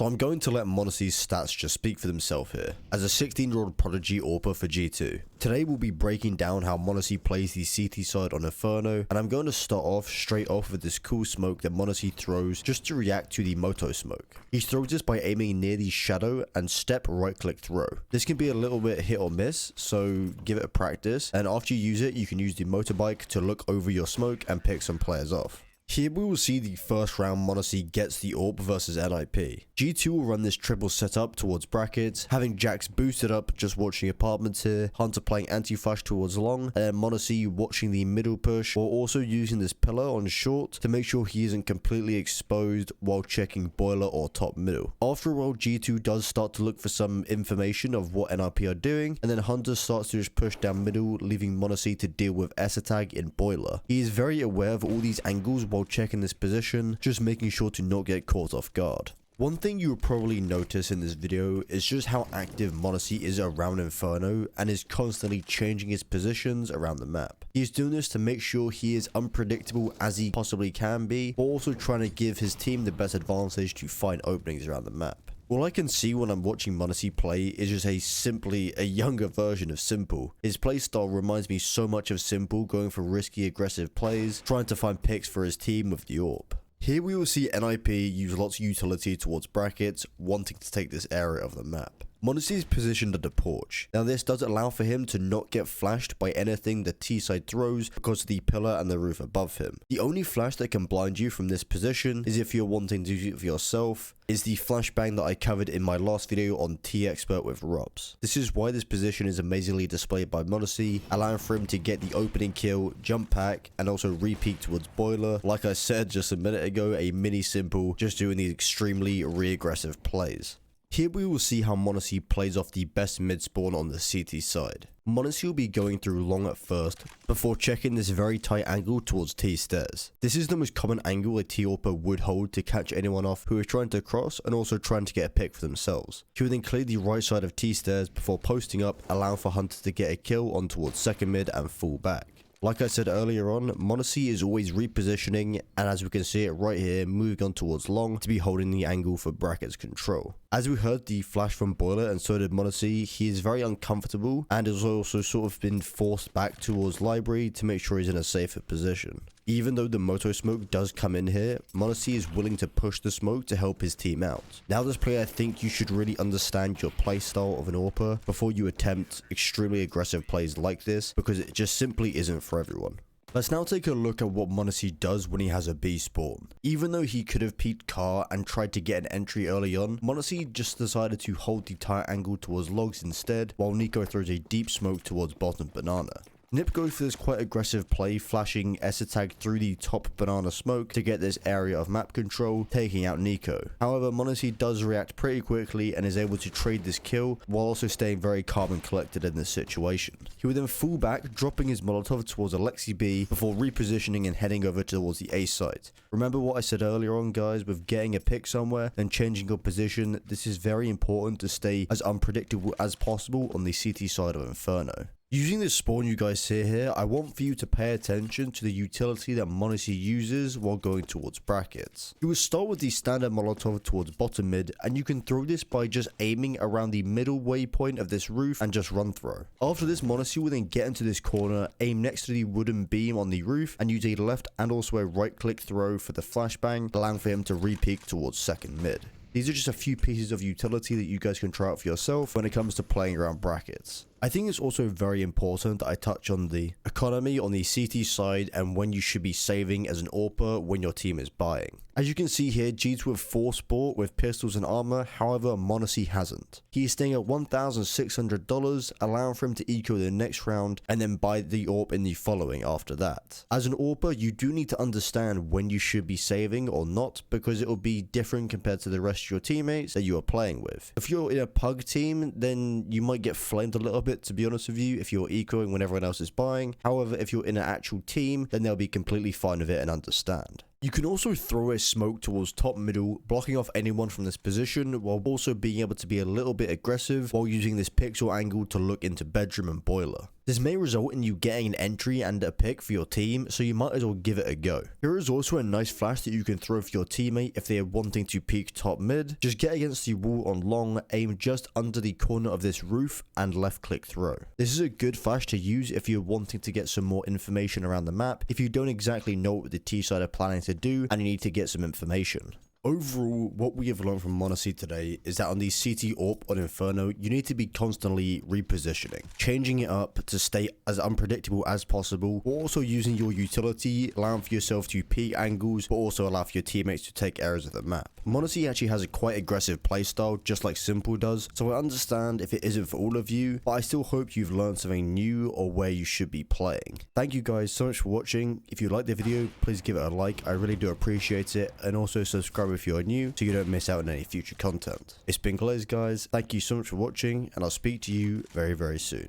So I'm going to let m0NESY's stats just speak for themselves here, as a 16-year-old prodigy Awper for G2. Today we'll be breaking down how m0NESY plays the CT side on Inferno, and I'm going to start off straight off with this cool smoke that m0NESY throws just to react to the Moto smoke. He throws this by aiming near the shadow and step right click throw. This can be a little bit hit or miss, so give it a practice, and after you use it you can use the motorbike to look over your smoke and pick some players off. Here we will see the first round m0NESY gets the Awper versus NIP. G2 will run this triple setup towards brackets, having Jax boosted up just watching apartments here, Hunter playing anti-flash towards long, and then m0NESY watching the middle push, while also using this pillar on short to make sure he isn't completely exposed while checking boiler or top middle. After a while, G2 does start to look for some information of what NIP are doing, and then Hunter starts to just push down middle, leaving m0NESY to deal with Esatag in boiler. He is very aware of all these angles while checking this position, just making sure to not get caught off guard. One thing you will probably notice in this video is just how active m0NESY is around Inferno and is constantly changing his positions around the map. He is doing this to make sure he is unpredictable as he possibly can be, but also trying to give his team the best advantage to find openings around the map. All I can see when I'm watching m0NESY play is just simply a younger version of s1mple. His playstyle reminds me so much of s1mple, going for risky aggressive plays, trying to find picks for his team with the Awper. Here we will see NIP use lots of utility towards brackets, wanting to take this area of the map. m0NESY is positioned at the porch. Now this does allow for him to not get flashed by anything the T side throws because of the pillar and the roof above him. The only flash that can blind you from this position is if you're wanting to do it for yourself, is the flashbang that I covered in my last video on T-Expert with Robs. This is why this position is amazingly displayed by m0NESY, allowing for him to get the opening kill, jump pack, and also re-peek towards boiler. Like I said just a minute ago, a mini s1mple, just doing these extremely re-aggressive plays. Here we will see how m0NESY plays off the best mid spawn on the CT side. m0NESY will be going through long at first, before checking this very tight angle towards T stairs. This is the most common angle a T Awper would hold to catch anyone off who is trying to cross and also trying to get a pick for themselves. He will then clear the right side of T stairs before posting up, allowing for Hunter to get a kill on towards second mid and fall back. Like I said earlier on, m0NESY is always repositioning, and as we can see it right here, moving on towards long to be holding the angle for brackets control. As we heard the flash from boiler and so did m0NESY, he is very uncomfortable and has also sort of been forced back towards library to make sure he's in a safer position. Even though the Moto smoke does come in here, m0NESY is willing to push the smoke to help his team out. Now this player, I think you should really understand your playstyle of an Awper before you attempt extremely aggressive plays like this, because it just simply isn't for everyone. Let's now take a look at what m0NESY does when he has a B spawn. Even though he could have peeked car and tried to get an entry early on, m0NESY just decided to hold the tight angle towards logs instead, while Nico throws a deep smoke towards bottom banana. Nip goes for this quite aggressive play, flashing Esatag through the top banana smoke to get this area of map control, taking out Nico. However, m0NESY does react pretty quickly and is able to trade this kill, while also staying very calm and collected in this situation. He would then fall back, dropping his Molotov towards Alexi B before repositioning and heading over towards the A site. Remember what I said earlier on, guys, with getting a pick somewhere and changing your position. This is very important to stay as unpredictable as possible on the CT side of Inferno. Using this spawn you guys see here, I want for you to pay attention to the utility that m0NESY uses while going towards brackets. You will start with the standard Molotov towards bottom mid, and you can throw this by just aiming around the middle waypoint of this roof and just run throw. After this, m0NESY will then get into this corner, aim next to the wooden beam on the roof, and use a left and also a right click throw for the flashbang, allowing for him to re-peek towards second mid. These are just a few pieces of utility that you guys can try out for yourself when it comes to playing around brackets. I think it's also very important that I touch on the economy on the CT side and when you should be saving as an Awper when your team is buying. As you can see here, G2 with 4 sport with pistols and armor, however m0NESY hasn't. He is staying at $1,600, allowing for him to eco the next round and then buy the Awper in the following after that. As an Awper, you do need to understand when you should be saving or not, because it will be different compared to the rest of your teammates that you are playing with. If you're in a pug team, then you might get flamed a little bit, to be honest with you, if you're ecoing when everyone else is buying. However, if you're in an actual team, then they'll be completely fine with it and understand. You can also throw a smoke towards top middle, blocking off anyone from this position while also being able to be a little bit aggressive while using this pixel angle to look into bedroom and boiler. This may result in you getting an entry and a pick for your team, so you might as well give it a go. Here is also a nice flash that you can throw for your teammate if they are wanting to peek top mid. Just get against the wall on long, aim just under the corner of this roof and left click throw. This is a good flash to use if you're wanting to get some more information around the map, if you don't exactly know what the T side are planning to do and you need to get some information. Overall, what we have learned from m0NESY today is that on the CT AWP on Inferno, you need to be constantly repositioning, changing it up to stay as unpredictable as possible, while also using your utility, allowing for yourself to peek angles, but also allow for your teammates to take areas of the map. m0NESY actually has a quite aggressive playstyle, just like Simple does, so I understand if it isn't for all of you, but I still hope you've learned something new or where you should be playing. Thank you guys so much for watching. If you liked the video, please give it a like, I really do appreciate it, and also subscribe if you're new so you don't miss out on any future content. It's been Glaze, guys. Thank you so much for watching, and I'll speak to you very, very soon.